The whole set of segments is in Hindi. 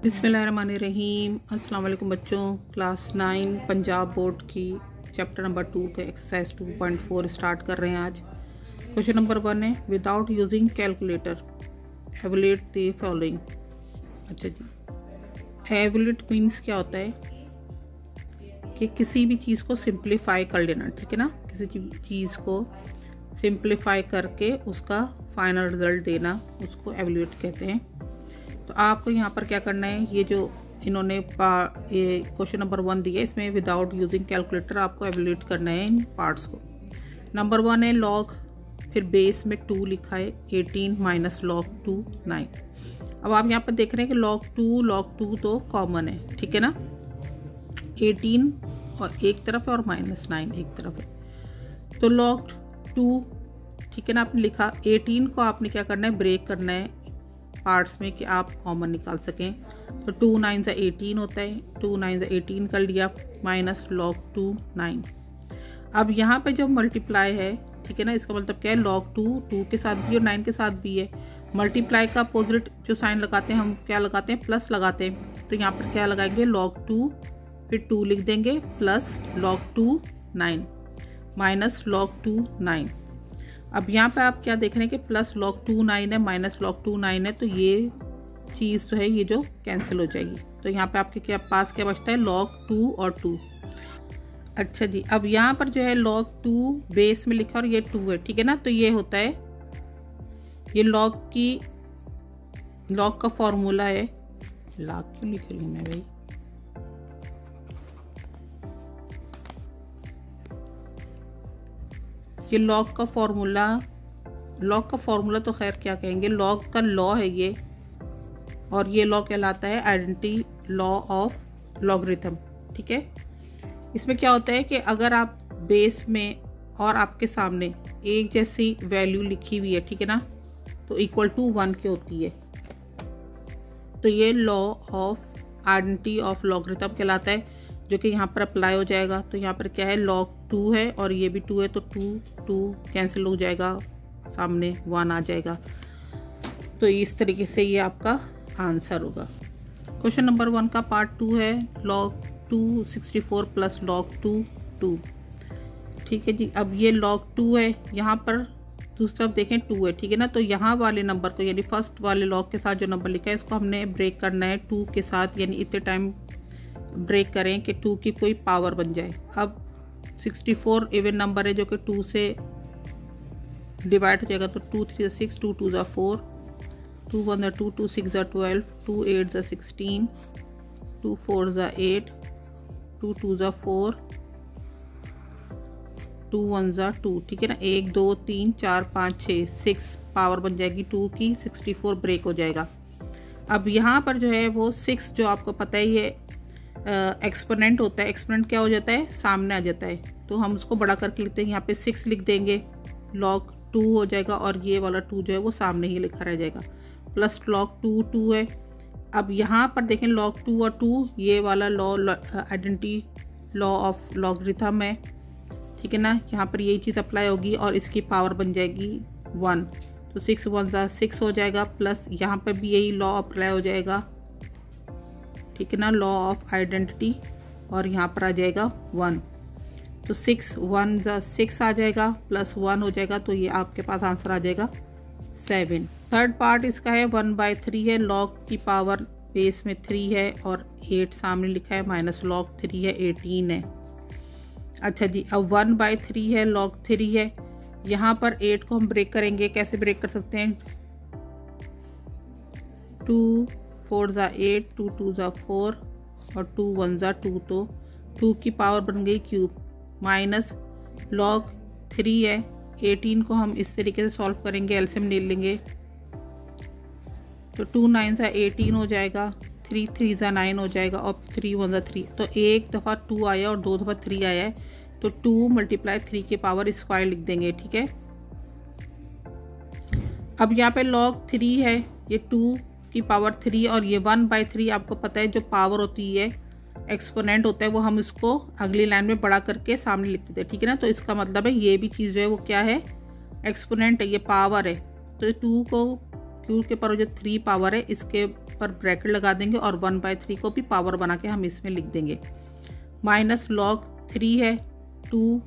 बिस्मिल्लाहिर्रहमानिर्रहीम। अस्सलाम वालेकुम बच्चों। क्लास 9 पंजाब बोर्ड की चैप्टर नंबर 2 के एक्सरसाइज 2.4 स्टार्ट कर रहे हैं आज। क्वेश्चन नंबर 1 है without using calculator evaluate the following. अच्छा जी, एवल्यूएट मीन्स क्या होता है कि किसी भी चीज़ को सिंप्लीफाई कर लेना, ठीक है ना। किसी चीज़ को सिंप्लीफाई करके उसका फाइनल रिजल्ट देना, उसको एवल्यूएट कहते हैं। तो आपको यहाँ पर क्या करना है, ये जो इन्होंने ये क्वेश्चन नंबर 1 दिया है, इसमें विदाउट यूजिंग कैलकुलेटर आपको एवल्यूएट करना है इन पार्ट्स को। नंबर 1 है लॉग, फिर बेस में 2 लिखा है 18 माइनस लॉग 2 9। अब आप यहाँ पर देख रहे हैं कि लॉग 2 तो कॉमन है, ठीक है ना। 18 और एक तरफ है और माइनस 9 एक तरफ है, तो लॉग 2, ठीक है ना। आपने लिखा 18 को आपने क्या करना है, ब्रेक करना है पार्ट्स में कि आप कॉमन निकाल सकें। तो 2 9 18 होता है, 2 9 18 कर लिया, माइनस लॉग 2 9। अब यहाँ पे जब मल्टीप्लाई है, ठीक है ना, इसका मतलब क्या है, लॉग 2 के साथ भी और 9 के साथ भी है। मल्टीप्लाई का अपोजिट जो साइन लगाते हैं हम क्या लगाते हैं, प्लस लगाते हैं। तो यहाँ पर क्या लगाएंगे, लॉग 2 फिर 2 लिख देंगे प्लस लॉग 2 9 माइनस लॉग 2 9। अब यहाँ पे आप क्या देख रहे हैं कि प्लस लॉग 2 9 है, माइनस लॉग 2 9 है, तो ये चीज़ जो है ये जो कैंसिल हो जाएगी। तो यहाँ पे आपके पास क्या बचता है, लॉग 2 और 2। अच्छा जी, अब यहाँ पर जो है लॉग 2 बेस में लिखा और ये 2 है, ठीक है ना। तो ये होता है, ये लॉग का फॉर्मूला है। लॉग क्यों लिख रही हूँ मैं भाई, ये लॉग का फॉर्मूला तो खैर क्या कहेंगे, लॉग का लॉ है ये, और ये लॉ कहलाता है आइडेंटिटी लॉ ऑफ लॉगरिथम, ठीक है। इसमें क्या होता है कि अगर आप बेस में और आपके सामने एक जैसी वैल्यू लिखी हुई है, ठीक है ना, तो इक्वल टू 1 की होती है, तो ये law of identity of logarithm कहलाता है, जो कि यहाँ पर अप्लाई हो जाएगा। तो यहाँ पर क्या है, लॉग 2 है और ये भी 2 है, तो 2 कैंसिल हो जाएगा, सामने 1 आ जाएगा। तो इस तरीके से ये आपका आंसर होगा। क्वेश्चन नंबर 1 का पार्ट 2 है लॉग 2 64 प्लस लॉग 2 ठीक है जी। अब ये लॉग 2 है, यहाँ पर दूसरी तरफ देखें 2 है, ठीक है ना। तो यहाँ वाले नंबर को, यानी फर्स्ट वाले लॉग के साथ जो नंबर लिखा है, इसको हमने ब्रेक करना है 2 के साथ, यानी इतने टाइम ब्रेक करें कि 2 की कोई पावर बन जाए। अब 64 इवन नंबर है जो कि 2 से डिवाइड हो जाएगा, तो 2 3 6, 2 2 4, 2 1 2, 2 6 12, 2 8 16, 2 4 8, 2 2 4, 2 1 2, ठीक है ना। 1 2 3 4 5 6 6 पावर बन जाएगी 2 की, 64 ब्रेक हो जाएगा। अब यहाँ पर जो है वो 6 जो आपको पता ही है एक्सपोनेंट होता है। एक्सपोनेंट क्या हो जाता है, सामने आ जाता है, तो हम उसको बड़ा करके लिखते हैं। यहाँ पे 6 लिख देंगे, लॉग 2 हो जाएगा, और ये वाला 2 जो है वो सामने ही लिखा रह जाएगा, प्लस लॉग 2 है। अब यहाँ पर देखें लॉग 2 और 2, ये वाला law identity law of logarithm है, ठीक है ना। यहाँ पर यही चीज़ अप्लाई होगी और इसकी पावर बन जाएगी 1, तो 6 1 6 हो जाएगा, प्लस यहाँ पर भी यही लॉ अप्लाई हो जाएगा, ठीक है ना, लॉ ऑफ आइडेंटिटी, और यहाँ पर आ जाएगा 1, तो 6 1 6 आ जाएगा, प्लस 1 हो जाएगा, तो ये आपके पास आंसर आ जाएगा 7। थर्ड पार्ट इसका है 1/3 है, लॉग की पावर बेस में 3 है और 8 सामने लिखा है, माइनस लॉग 3 है 18 है। अच्छा जी, अब 1/3 है, लॉग 3 है, यहाँ पर 8 को हम ब्रेक करेंगे। कैसे ब्रेक कर सकते हैं, 2 4 8, 2 2 4 और 2 1 2, तो 2 की पावर बन गई क्यूब, माइनस लॉग 3 है। 18 को हम इस तरीके से सॉल्व करेंगे, एलसीएम ले लेंगे, तो 2 9 18 हो जाएगा, 3 3 9 हो जाएगा, और 3 1 3, तो एक दफ़ा 2 आया और 2 दफ़ा 3 आया है, तो 2 × 3 की पावर स्क्वायर लिख देंगे, ठीक है। अब यहाँ पे लॉग 3 है, ये 2 की पावर 3 और ये 1/3, आपको पता है जो पावर होती है एक्सपोनेंट होता है, वो हम इसको अगली लाइन में बड़ा करके सामने लिख देते हैं, ठीक है ना। तो इसका मतलब है ये भी चीज़ जो है वो क्या है, एक्सपोनेंट है, ये पावर है, तो 2 को क्यू के पर जो 3 पावर है इसके पर ब्रैकेट लगा देंगे और 1/3 को भी पावर बना के हम इसमें लिख देंगे। माइनस log 3 है 2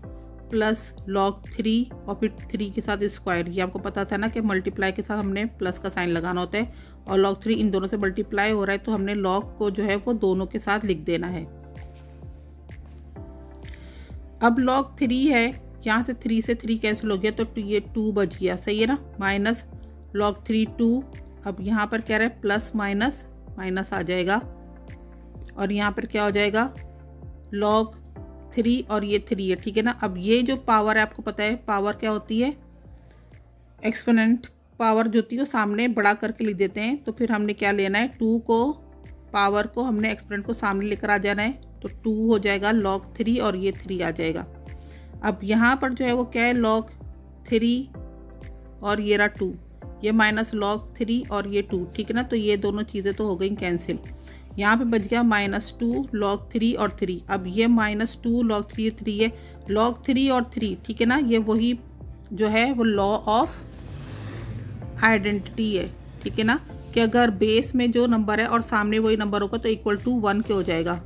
प्लस log 3 और फिर 3 के साथ स्क्वायर। ये आपको पता था ना कि मल्टीप्लाई के साथ हमने प्लस का साइन लगाना होता है और log 3 इन दोनों से मल्टीप्लाई हो रहा है तो हमने log को जो है वो दोनों के साथ लिख देना है। अब log 3 है, यहाँ से 3 से 3 कैंसिल हो गया तो ये 2 बच गया, सही है ना। माइनस log 3 2, अब यहाँ पर क्या रहा है प्लस माइनस माइनस आ जाएगा और यहाँ पर क्या हो जाएगा log 3 और ये 3 है, ठीक है ना। अब ये जो पावर है आपको पता है पावर क्या होती है, एक्सपोनेंट पावर जो होती है वो सामने बड़ा करके लिख देते हैं। तो फिर हमने क्या लेना है 2 को पावर को हमने एक्सपोनेंट को सामने लेकर आ जाना है तो 2 हो जाएगा log 3 और ये 3 आ जाएगा। अब यहाँ पर जो है वो क्या है log 3 और ये रहा 2, ये माइनस log 3 और ये 2, ठीक है ना। तो ये दोनों चीज़ें तो हो गई कैंसिल। यहाँ पे बच गया -2 log 3 और 3। अब ये -2 log 3 3 है, log 3 और 3, ठीक है ना। ये वही जो है वो लॉ ऑफ आइडेंटिटी है, ठीक है ना, कि अगर बेस में जो नंबर है और सामने वही नंबर होगा तो इक्वल टू 1 के हो जाएगा।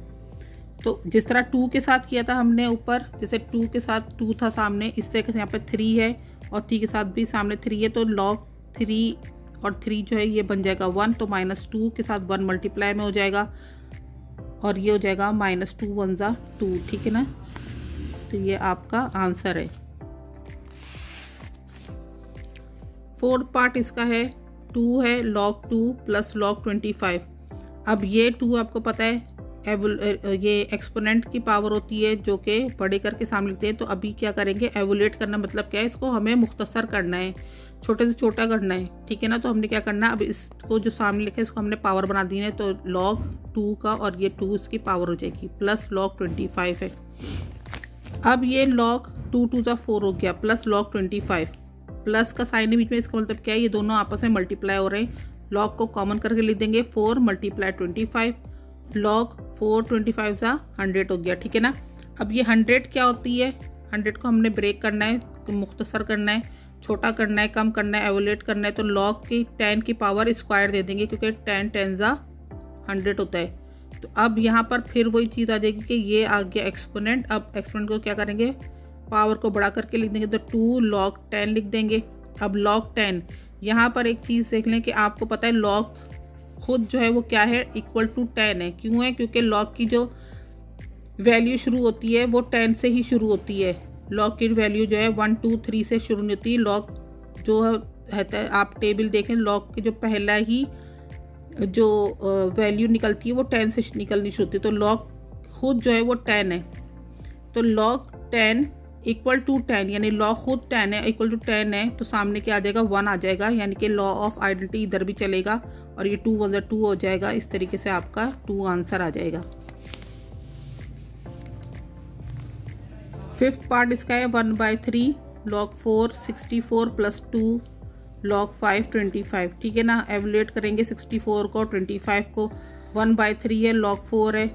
तो जिस तरह 2 के साथ किया था हमने ऊपर, जैसे 2 के साथ 2 था सामने, इससे यहाँ पे 3 है और 3 के साथ भी सामने 3 है तो log 3 और 3 जो है ये बन जाएगा 1, तो -2 के साथ 1 मल्टीप्लाई में हो जाएगा और ये हो जाएगा -2 1 ज़ा 2, ठीक है ना। तो ये आपका आंसर है। 4th पार्ट इसका है 2 है log 2 प्लस log 25। अब ये 2 आपको पता है ये एक्सपोनेंट की पावर होती है जो कि बड़े करके सामने लिखते हैं। तो अभी क्या करेंगे, एवोलेट करना मतलब क्या है, इसको हमें मुख्तसर करना है, छोटे से छोटा करना है, ठीक है ना। तो हमने क्या करना है, अब इसको जो सामने लिखा है इसको हमने पावर बना दी है तो log 2 का और ये 2 इसकी पावर हो जाएगी प्लस log 25 है। अब ये log 2 2 ज़ा 4 हो गया प्लस log 25, प्लस का साइन है बीच में, इसका मतलब क्या है ये दोनों आपस में मल्टीप्लाई हो रहे हैं। log को कॉमन करके लिख देंगे 4 × 25, log 4 25 ज़ा 100 हो गया, ठीक है ना। अब ये 100 क्या होती है, 100 को हमने ब्रेक करना है, मुख्तसर करना है, छोटा करना है, कम करना है, एवोलेट करना है। तो log की 10 की पावर स्क्वायर दे देंगे क्योंकि 10 10 ज़ा 100 होता है। तो अब यहाँ पर फिर वही चीज़ आ जाएगी कि ये आ गया एक्सपोनेंट। अब एक्सपोनेंट को क्या करेंगे, पावर को बड़ा करके लिख देंगे तो 2 log 10 लिख देंगे। अब log 10, यहाँ पर एक चीज़ देख लें कि आपको पता है log खुद जो है वो क्या है, इक्वल टू 10 है। क्यों है, क्योंकि log की जो वैल्यू शुरू होती है वो 10 से ही शुरू होती है। log की वैल्यू जो है 1 2 3 से शुरू नहीं होती। log जो है आप टेबल देखें, log की जो पहला ही जो वैल्यू निकलती है वो 10 से निकलनी शुरू होती है। तो log खुद जो है वो 10 है। तो log 10 इक्वल टू 10, यानी log खुद 10 है, इक्वल टू 10 है तो सामने क्या आ जाएगा 1 आ जाएगा, यानी कि लॉ ऑफ आइडेंटिटी इधर भी चलेगा और ये 2 1 2 हो जाएगा। इस तरीके से आपका 2 आंसर आ जाएगा। 5th पार्ट इसका है 1/3 log 4 64 प्लस 2 log 5 25, ठीक है ना। एवलेट करेंगे 64 को 25 को, 1/3 है log 4 है,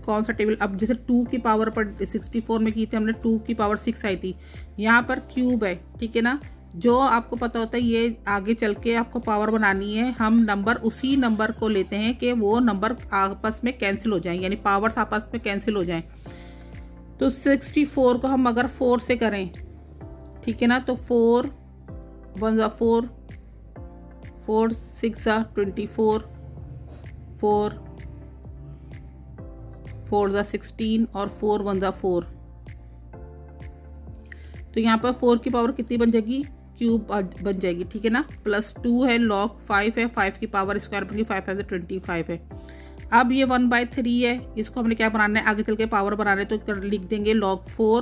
कौन सा टेबल, अब जैसे 2 की पावर पर 64 में की थी हमने 2 की पावर 6 आई थी, यहाँ पर क्यूब है, ठीक है ना। जो आपको पता होता है ये आगे चल के आपको पावर बनानी है, हम नंबर उसी नंबर को लेते हैं कि वो नंबर आपस में कैंसिल हो जाएं, यानी पावर्स आपस में कैंसिल हो जाएं। तो 64 को हम अगर 4 से करें, ठीक है ना, तो 4 1 ज़ा 4, 4 6 ज़ा 24, 4 4 ज़ा 16 और 4 1 ज़ा 4। तो यहाँ पर 4 की पावर कितनी बन जाएगी, क्यूब बन जाएगी, ठीक है ना। प्लस 2 है log 5 है, 5 की पावर स्क्वायर बन गई, 5 5 25 है। अब ये 1/3 है, इसको हमने क्या बनाना है, आगे चल के पावर बनाना है तो लिख देंगे log 4,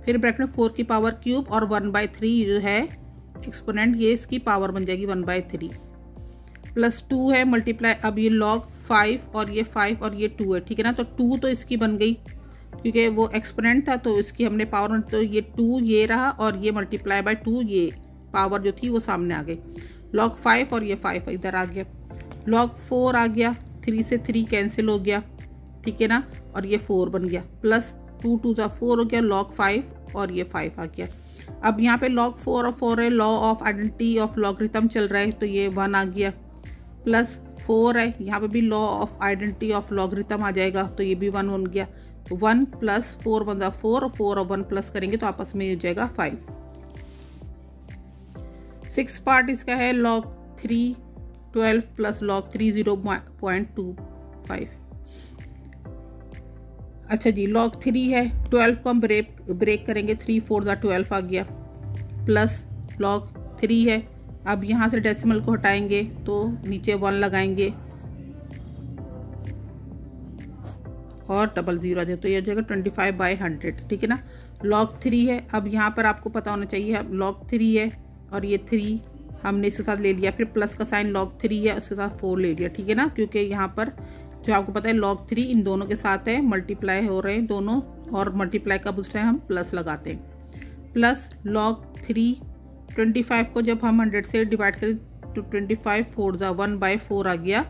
फिर ब्रैकेट में 4 की पावर क्यूब और 1/3 जो है एक्सपोनेंट, ये इसकी पावर बन जाएगी 1/3 प्लस 2 है मल्टीप्लाई। अब ये log 5 और ये 5 और ये 2 है, ठीक है ना। तो 2 तो इसकी बन गई क्योंकि वो एक्सपोनेंट था तो इसकी हमने पावर, तो ये 2 ये रहा और ये मल्टीप्लाई बाय 2, ये पावर जो थी वो सामने आ गई। log 5 और ये 5 इधर आ गया, log 4 आ गया, 3 से 3 कैंसिल हो गया, ठीक है ना, और ये 4 बन गया, प्लस 2 2 ज़ा 4 हो गया, log 5 और ये 5 आ गया। अब यहाँ पे log 4 और 4 है, law of identity of logarithm चल रहा है तो ये 1 आ गया, प्लस 4 है, यहाँ पे भी law of identity of logarithm आ जाएगा तो ये भी 1 बन गया। तो 1 प्लस 4 बन 4 और 4 और 1 प्लस करेंगे तो आपस में हो जाएगा 5। 6 पार्ट इसका है log 3 12 प्लस log 3 0.25। अच्छा जी, log 3 है, 12 को हम ब्रेक करेंगे, 3 4 12 आ गया, प्लस log 3 है। अब यहाँ से डेसिमल को हटाएंगे तो नीचे 1 लगाएंगे और डबल 0 आ जाए तो ये हो जाएगा 25/100, ठीक है ना। log 3 है, अब यहाँ पर आपको पता होना चाहिए, अब log 3 है और ये 3 हमने इसके साथ ले लिया, फिर प्लस का साइन log 3 है उसके साथ 4 ले लिया, ठीक है ना, क्योंकि यहाँ पर जो आपको पता है log 3 इन दोनों के साथ है, मल्टीप्लाई हो रहे हैं दोनों, और मल्टीप्लाई का उस टाइम हम प्लस लगाते हैं। प्लस log 3 25 को जब हम 100 से डिवाइड करें तो 25 4 1/4 आ गया।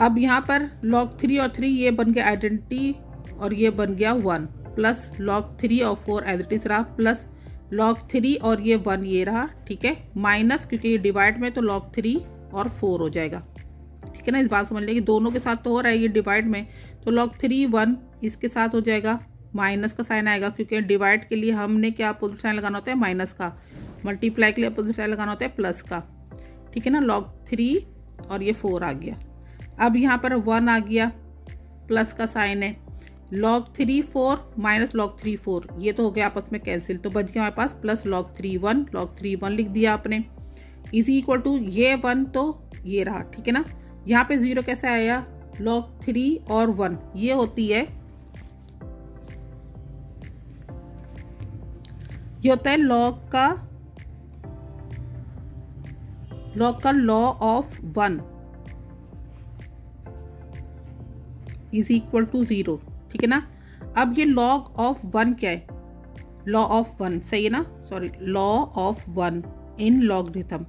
अब यहाँ पर log 3 और 3 ये बन गया आइडेंटिटी और ये बन गया 1, प्लस log 3 और 4 एज इट इज रहा, प्लस log 3 और ये 1 ये रहा, ठीक है, माइनस क्योंकि ये डिवाइड में तो log 3 और 4 हो जाएगा, ठीक है ना। इस बात समझ लें कि दोनों के साथ तो हो रहा है ये डिवाइड में, तो log 3 1 इसके साथ हो जाएगा, माइनस का साइन आएगा क्योंकि डिवाइड के लिए हमने क्या अपोजिट साइन लगाना होता है माइनस का, मल्टीप्लाई के लिए अपोजिट साइन लगाना होता है प्लस का, ठीक है ना। log 3 और ये 4 आ गया। अब यहाँ पर 1 आ गया, प्लस का साइन है, log 3 4 माइनस log 3 4 ये तो हो गया आपस में कैंसिल, तो बच गया हमारे पास प्लस log 3 1, log 3 1 लिख दिया आपने, इज इक्वल टू ये 1 तो ये रहा, ठीक है ना। यहाँ पे 0 कैसे आया, log 3 और 1 ये होती है, ये होता है log का law of 1 is equal to 0, ठीक है ना। अब ये log ऑफ 1 क्या है, लॉ ऑफ 1 सही है ना, sorry law of 1 in logarithm.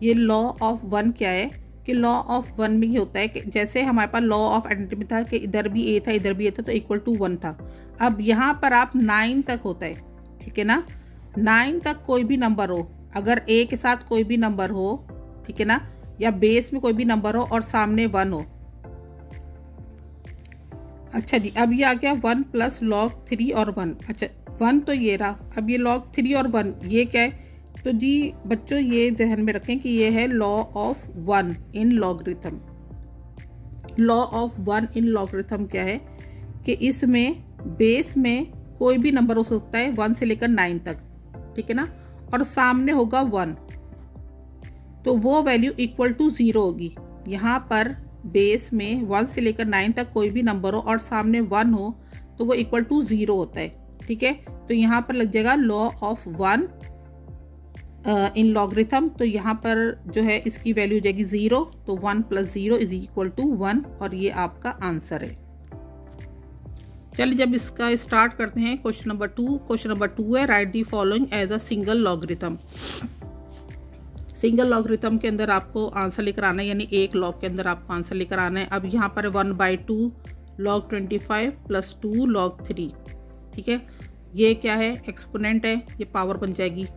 ये लॉ ऑफ 1 क्या है कि लॉ ऑफ 1 में ये होता है कि जैसे हमारे पास लॉ ऑफ आइडेंटिटी में था कि इधर भी a था इधर भी a था तो इक्वल टू 1 था। अब यहाँ पर आप 9 तक होता है, ठीक है ना, 9 तक कोई भी नंबर हो, अगर a के साथ कोई भी नंबर हो, ठीक है ना, या बेस में कोई भी नंबर हो और सामने 1 हो। अच्छा जी, अब ये आ गया 1 प्लस log 3 और 1, अच्छा 1 तो ये रहा, अब ये log 3 और 1 ये क्या है, तो जी बच्चों ये ध्यान में रखें कि ये है law of 1 in logarithm. Law of 1 in logarithm क्या है कि इसमें बेस में कोई भी नंबर हो सकता है 1 से लेकर 9 तक, ठीक है ना, और सामने होगा 1 तो वो वैल्यू इक्वल टू 0 होगी। यहाँ पर बेस में 1 से लेकर 9 तक कोई भी नंबर हो और सामने 1 हो तो वो इक्वल टू 0 होता है, ठीक है। तो यहाँ पर लग जाएगा लॉ ऑफ 1 इन लॉगरिथम, तो यहाँ पर जो है इसकी वैल्यू हो जाएगी 0, तो 1 प्लस 0 इज इक्वल टू 1 और ये आपका आंसर है। चलिए जब इसका स्टार्ट करते हैं क्वेश्चन नंबर 2। क्वेश्चन नंबर 2 है write the following as a single logarithm. Single logarithm के अंदर आपको आंसर लेकर आना है, यानी एक लॉग के अंदर आपको आंसर लेकर आना है। अब यहाँ पर 1/2 log 25 प्लस 2 log 3, ठीक है, ये क्या है एक्सपोनेंट है, ये पावर बन जाएगी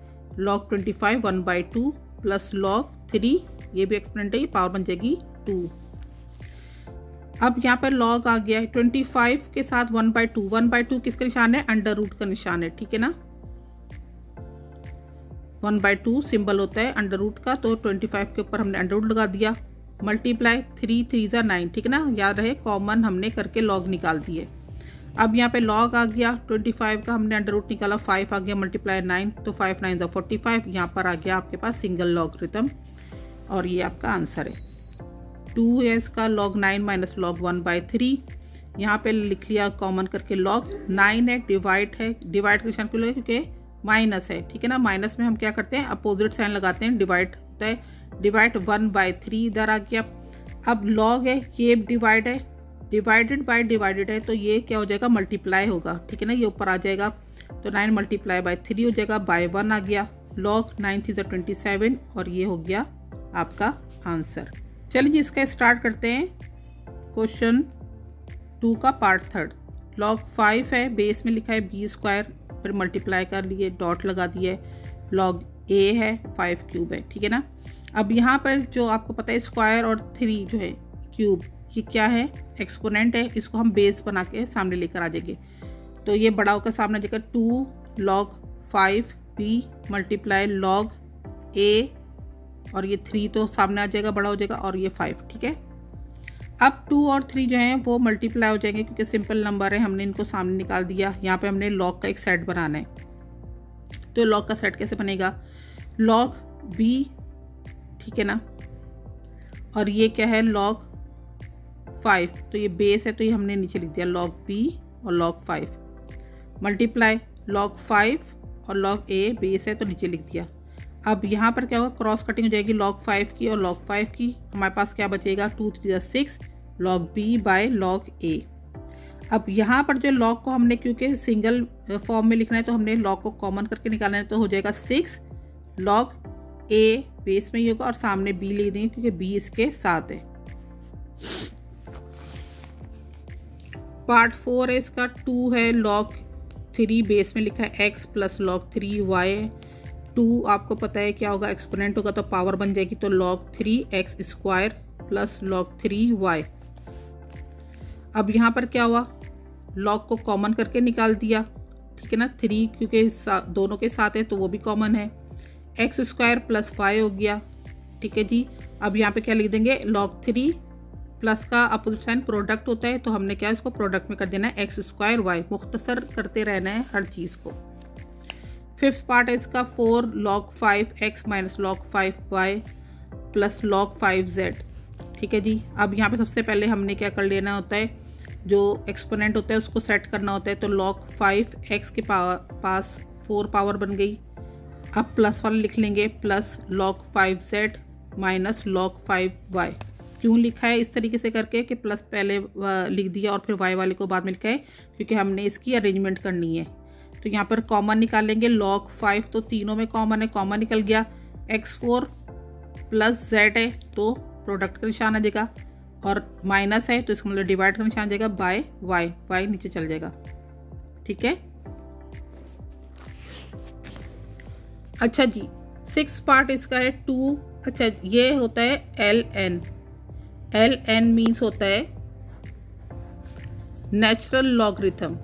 log 25 1/2 प्लस log 3, ये भी एक्सपोनेंट है, ये पावर बन जाएगी 2। अब यहाँ पर log आ गया है 25 के साथ 1/2, 1/2 किसका निशान है, अंडर रूट का निशान है, ठीक है ना। 1/2 सिंबल होता है अंडर रूट का, तो 25 के ऊपर हमने अंडर रूट लगा दिया, मल्टीप्लाई 3 3 9, ठीक है ना, याद रहे कॉमन हमने करके लॉग निकाल दिए। अब यहाँ पे लॉग आ गया 25 का, हमने अंडर रूट निकाला 5 आ गया, मल्टीप्लाई 9 तो 5 9 45, यहाँ पर आ गया आपके पास सिंगल लॉगरिथम और ये आपका आंसर है। 2 है इसका log 9 माइनस log 1/3, यहाँ पे लिख लिया कॉमन करके log 9 है, डिवाइड का निशान क्यों लगा क्योंकि माइनस है, ठीक है ना। माइनस में हम क्या करते हैं अपोजिट साइन लगाते हैं, डिवाइड होता है, डिवाइड 1/3 इधर आ गया। अब log है, ये डिवाइड है, डिवाइडेड बाय डिवाइडेड है, तो ये क्या हो जाएगा मल्टीप्लाई होगा, ठीक है ना, ये ऊपर आ जाएगा, तो 9 मल्टीप्लाई बाय 3 हो जाएगा, बाय 1 आ गया, log 9 3 27 और ये हो गया आपका आंसर। चलिए जी इसका स्टार्ट करते हैं क्वेश्चन 2 का पार्ट 3। log 5 है, बेस में लिखा है b² फिर मल्टीप्लाई कर लिए, डॉट लगा दिए, लॉग ए है 5 क्यूब है, ठीक है ना। अब यहाँ पर जो आपको पता है स्क्वायर और 3 जो है क्यूब, ये क्या है, एक्सपोनेंट है, इसको हम बेस बना के सामने लेकर आ जाएंगे। तो ये बड़ा होकर सामने आ जाएगा 2 log 5 b मल्टीप्लाई लॉग ए, और ये 3 तो सामने आ जाएगा, बड़ा हो जाएगा, और ये 5, ठीक है। अब 2 और 3 जो हैं वो मल्टीप्लाई हो जाएंगे क्योंकि सिंपल नंबर है, हमने इनको सामने निकाल दिया। यहाँ पे हमने लॉग का एक सेट बनाना है, तो लॉग का सेट कैसे बनेगा, लॉग b, ठीक है ना, और ये क्या है लॉग 5, तो ये बेस है तो ये हमने नीचे लिख दिया लॉग b और लॉग 5 मल्टीप्लाई लॉग 5 और लॉग a, बेस है तो नीचे लिख दिया। अब यहाँ पर क्या होगा, क्रॉस कटिंग हो जाएगी लॉग 5 की और लॉग 5 की, हमारे पास क्या बचेगा 2 3 6 log b by log a। अब यहाँ पर जो लॉग को हमने क्योंकि सिंगल फॉर्म में लिखना है तो हमने लॉग को कॉमन करके निकालना है, तो हो जाएगा 6 लॉग a, बेस में ही होगा, और सामने b लिख देंगे क्योंकि b इसके साथ है। पार्ट 4 है इसका, 2 है लॉग 3, बेस में लिखा है x प्लस लॉग 3y। 2 आपको पता है क्या होगा, एक्सपोनेंट होगा तो पावर बन जाएगी, तो log 3x square plus log 3y। अब यहाँ पर क्या हुआ, लॉग को कॉमन करके निकाल दिया, ठीक है ना, 3 क्योंकि दोनों के साथ है तो वो भी कॉमन है, x स्क्वायर प्लस y हो गया, ठीक है जी। अब यहाँ पे क्या लिख देंगे, लॉग 3 प्लस का अपोजिट साइन प्रोडक्ट होता है, तो हमने क्या इसको प्रोडक्ट में कर देना है x स्क्वायर y, मुख्तसर करते रहना है हर चीज़ को। 5th पार्ट है इसका 4 log 5x minus log 5y plus log 5z, ठीक है जी। अब यहाँ पे सबसे पहले हमने क्या कर लेना होता है, जो एक्सपोनेंट होता है उसको सेट करना होता है, तो log 5x के पास 4 पावर बन गई। अब प्लस वाले लिख लेंगे, plus log 5z minus log 5y। क्यों लिखा है इस तरीके से करके कि प्लस पहले लिख दिया और फिर y वाले को बाद में लिखा है, क्योंकि हमने इसकी अरेंजमेंट करनी है। तो यहाँ पर कॉमन निकालेंगे, log 5 तो तीनों में कॉमन है, कॉमन निकल गया, x4 प्लस z है तो प्रोडक्ट का निशान आ जाएगा, और माइनस है तो इसका मतलब डिवाइड का निशान आ जाएगा बाय y, y नीचे चल जाएगा, ठीक है। अच्छा जी, 6th पार्ट इसका है 2, अच्छा ये होता है ln, ln मीन्स होता है नेचुरल लॉगरिथम।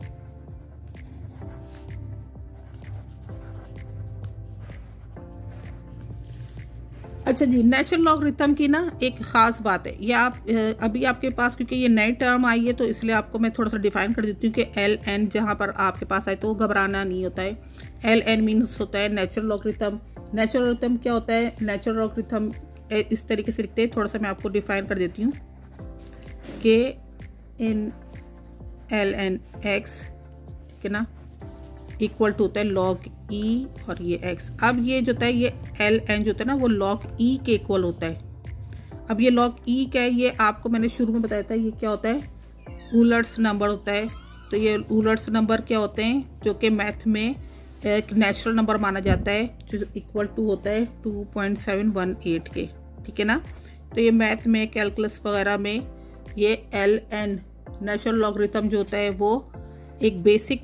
अच्छा जी, नेचुरल लॉगरिथम की ना एक ख़ास बात है, ये आप अभी आपके पास क्योंकि ये नई टर्म आई है तो इसलिए आपको मैं थोड़ा सा डिफाइन कर देती हूँ कि ln जहाँ पर आपके पास आए तो घबराना नहीं होता है। ln मीन्स होता है नेचुरल लॉगरिथम। नेचुरल लॉगरिथम क्या होता है, नेचुरल लॉगरिथम इस तरीके से लिखते हैं, थोड़ा सा मैं आपको डिफाइन कर देती हूँ कि इन ln x, ठीक है ना, इक्वल टू होता है log e और ये x। अब ये जो होता है ये ln जो होता है ना वो log e के इक्वल होता है। अब ये log e क्या है, ये आपको मैंने शुरू में बताया था, ये क्या होता है, ऊलर्स नंबर होता है। तो ये ऊलर्स नंबर क्या होते हैं, जो कि मैथ में एक नेचुरल नंबर माना जाता है, जो इक्वल टू होता है 2.718 के, ठीक है ना। तो ये मैथ में कैलकुलस वगैरह में ये ln नेचुरल लॉगरिथम जो होता है वो एक बेसिक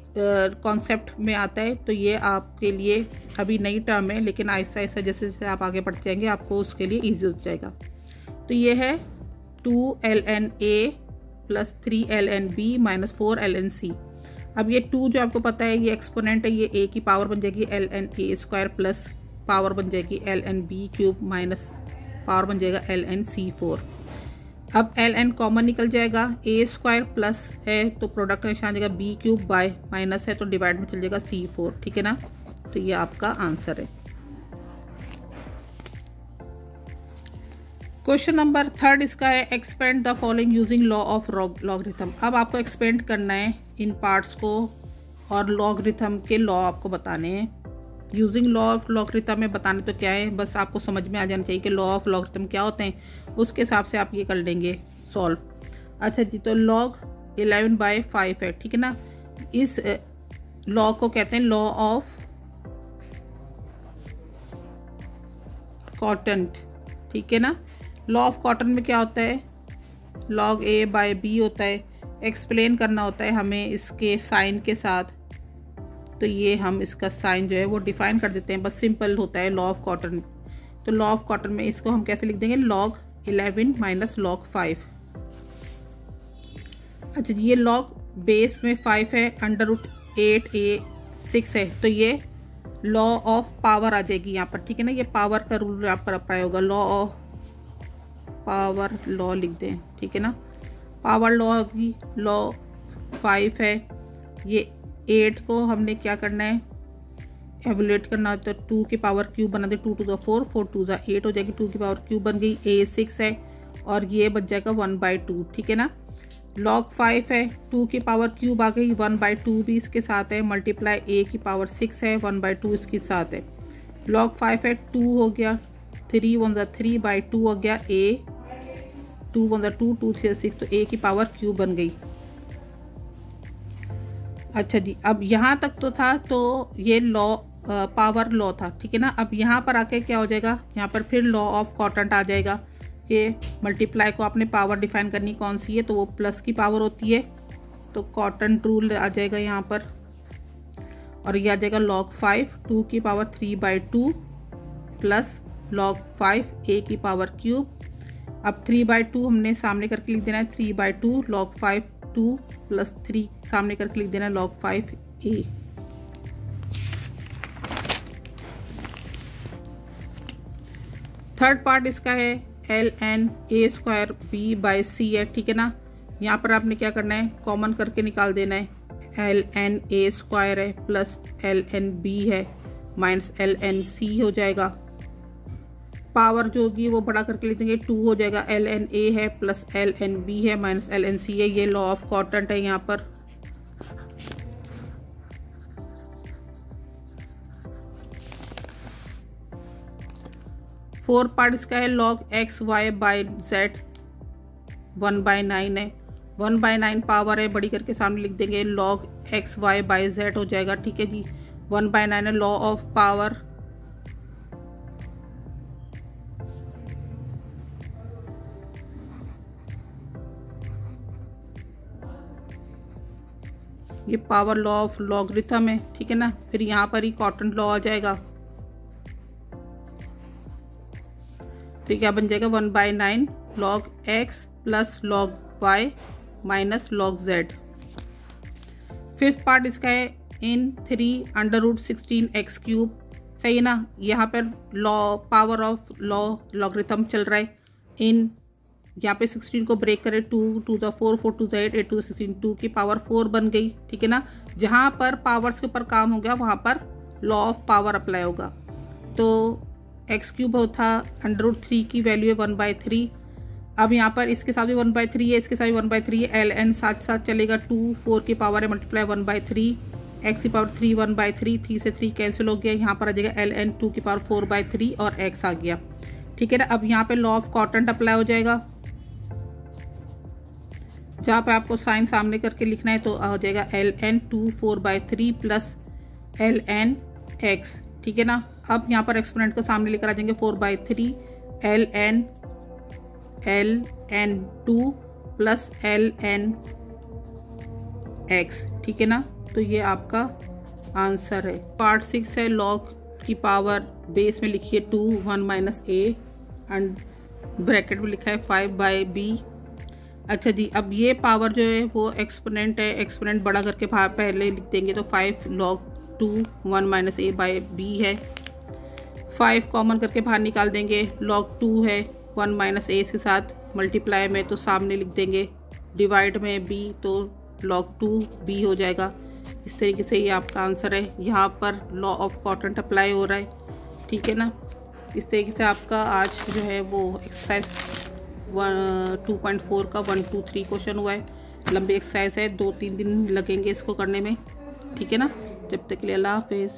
कॉन्सेप्ट में आता है। तो ये आपके लिए अभी नई टर्म है, लेकिन आहिस्ता आहिस्ता जैसे जैसे आप आगे बढ़ते जाएंगे आपको उसके लिए ईजी हो जाएगा। तो ये है 2ln a plus 3ln b minus 4ln c। अब ये 2 जो आपको पता है ये एक्सपोनेंट है, ये a की पावर बन जाएगी ln a square plus power बन जाएगी ln b cube minus power बन जाएगा ln c4। अब ln कॉमन निकल जाएगा, a स्क्वायर प्लस है तो प्रोडक्ट का निशान जाएगा b क्यूब बाय माइनस है तो डिवाइड में चल जाएगा c4, ठीक है ना। तो ये आपका आंसर है। क्वेश्चन नंबर 3 इसका है expand the following using law of logarithm. अब आपको एक्सपेंड करना है इन पार्ट्स को और लॉगरिथम के लॉ आपको बताने हैं। यूजिंग लॉ ऑफ लॉगरिथम में बताने तो क्या है, बस आपको समझ में आ जाना चाहिए कि लॉ ऑफ लॉगरिथम क्या होते हैं, उसके हिसाब से आप ये कर लेंगे सॉल्व। अच्छा जी, तो लॉग 11/5 है, ठीक है ना। इस लॉ को कहते हैं लॉ ऑफ कॉटन, ठीक है ना। लॉ ऑफ कॉटन में क्या होता है, log a/b होता है। एक्सप्लेन करना होता है हमें इसके साइन के साथ, तो ये हम इसका साइन जो है वो डिफाइन कर देते हैं, बस सिंपल होता है लॉ ऑफ कॉटन। तो लॉ ऑफ कॉटन में इसको हम कैसे लिख देंगे, log 11 माइनस log 5। अच्छा जी, ये log बेस में 5 है, √8a 6 है, तो ये लॉ ऑफ पावर आ जाएगी यहाँ पर, ठीक है ना। ये पावर का रूल यहाँ पर अप्लाई होगा, लॉ ऑफ पावर लॉ लिख दें, ठीक है ना। पावर लॉ होगी, लॉ 5 है, ये 8 को हमने क्या करना है, एवुलेट करना है, तो 2 की पावर क्यूब बना दे, 2 to the 4, 4 2 8 हो जाएगी, 2 की पावर क्यूब बन गई, a 6 है और ये बच जाएगा 1/2, ठीक है ना। log 5 है, 2 की पावर क्यूब आ गई, 1/2 भी इसके साथ है, मल्टीप्लाई a की पावर 6 है, 1/2 इसके साथ है। log 5 है, 2 हो गया, 3 1 3/2 हो गया, a 2 1 2 2 3 6, तो a की पावर क्यूब बन गई। अच्छा जी, अब यहाँ तक तो था, तो ये लॉ पावर लॉ था, ठीक है ना। अब यहाँ पर आके क्या हो जाएगा, यहाँ पर फिर लॉ ऑफ कॉटन आ जाएगा कि मल्टीप्लाई को आपने पावर डिफाइन करनी कौन सी है, तो वो प्लस की पावर होती है, तो कॉटन रूल आ जाएगा यहाँ पर, और ये आ जाएगा log 5 2 की पावर 3/2 प्लस log 5 a की पावर क्यूब। अब 3/2 हमने सामने करके लिख देना है, 3/2 log 5 2 प्लस 3 सामने करके लिख देना है log 5 a। थर्ड पार्ट इसका है ln a² b/c है, ठीक है ना। यहाँ पर आपने क्या करना है, कॉमन करके निकाल देना है, ln a² है प्लस ln b है माइनस ln c हो जाएगा। पावर जो होगी वो बड़ा करके लिख देंगे, 2 हो जाएगा, ln a है प्लस ln b है माइनस ln c है। ये लॉ ऑफ कॉटन है यहाँ पर। फोर्थ पार्ट इसका है log x y by z 1/9 है, 1/9 पावर है, बड़ी करके सामने लिख देंगे, log x y by z हो जाएगा, ठीक है जी। 1/9 है, लॉ ऑफ पावर ये पावर लॉ ऑफ लॉगरिथम है, ठीक है ना। फिर यहाँ पर ही कॉटन लॉ आ जाएगा, तो क्या बन जाएगा 1/9 log x plus log y minus log z। Fifth part इसका है इन 3 √16x³, सही है ना। यहाँ पर law power of law logarithm चल रहा है, इन यहाँ पे 16 को ब्रेक करें, 2 2 4 4 2 8 8 2 16, 2 की पावर 4 बन गई, ठीक है ना। जहाँ पर पावर्स के ऊपर काम हो गया वहाँ पर लॉ ऑफ पावर अप्लाई होगा। तो x³ था, √3 की वैल्यू है 1/3। अब यहाँ पर इसके साथ भी 1/3 है, इसके साथ भी 1/3 है, ln साथ साथ चलेगा, 2 4 की पावर है, मल्टीप्लाई 1/3, x की पावर 3 1/3, 3 से 3 कैंसिल हो गया, यहाँ पर आ जाएगा ln 2 की पावर 4/3 और x आ गया, ठीक है ना। अब यहाँ पे लॉ ऑफ कॉटन अप्लाई हो जाएगा, जहाँ पे आपको साइन सामने करके लिखना है, तो आ जाएगा ln 2 4/3 प्लस ln x, ठीक है ना। अब यहाँ पर एक्सपोनेंट को सामने लेकर आ जाएंगे, 4/3 ln 2 प्लस ln x, ठीक है ना। तो ये आपका आंसर है। पार्ट 6 है, लॉग की पावर बेस में लिखिए 2 1 माइनस a एंड ब्रैकेट में लिखा है 5/b। अच्छा जी, अब ये पावर जो है वो एक्सपोनेंट है, एक्सपोनेंट बड़ा करके पहले लिख देंगे, तो 5 log 2 1 माइनस a/b है। 5 कॉमन करके बाहर निकाल देंगे, log 2 है 1 माइनस a के साथ, मल्टीप्लाई में तो सामने लिख देंगे, डिवाइड में b तो log 2b हो जाएगा। इस तरीके से ये आपका आंसर है। यहाँ पर लॉ ऑफ कॉटन अप्लाई हो रहा है, ठीक है ना। इस तरीके से आपका आज जो है वो एक्सरसाइज 2.4 का 1 2 3 क्वेश्चन हुआ है। लंबी एक्सरसाइज है, 2-3 दिन लगेंगे इसको करने में, ठीक है ना। जब तक के लिए अल्लाह हाफिज़।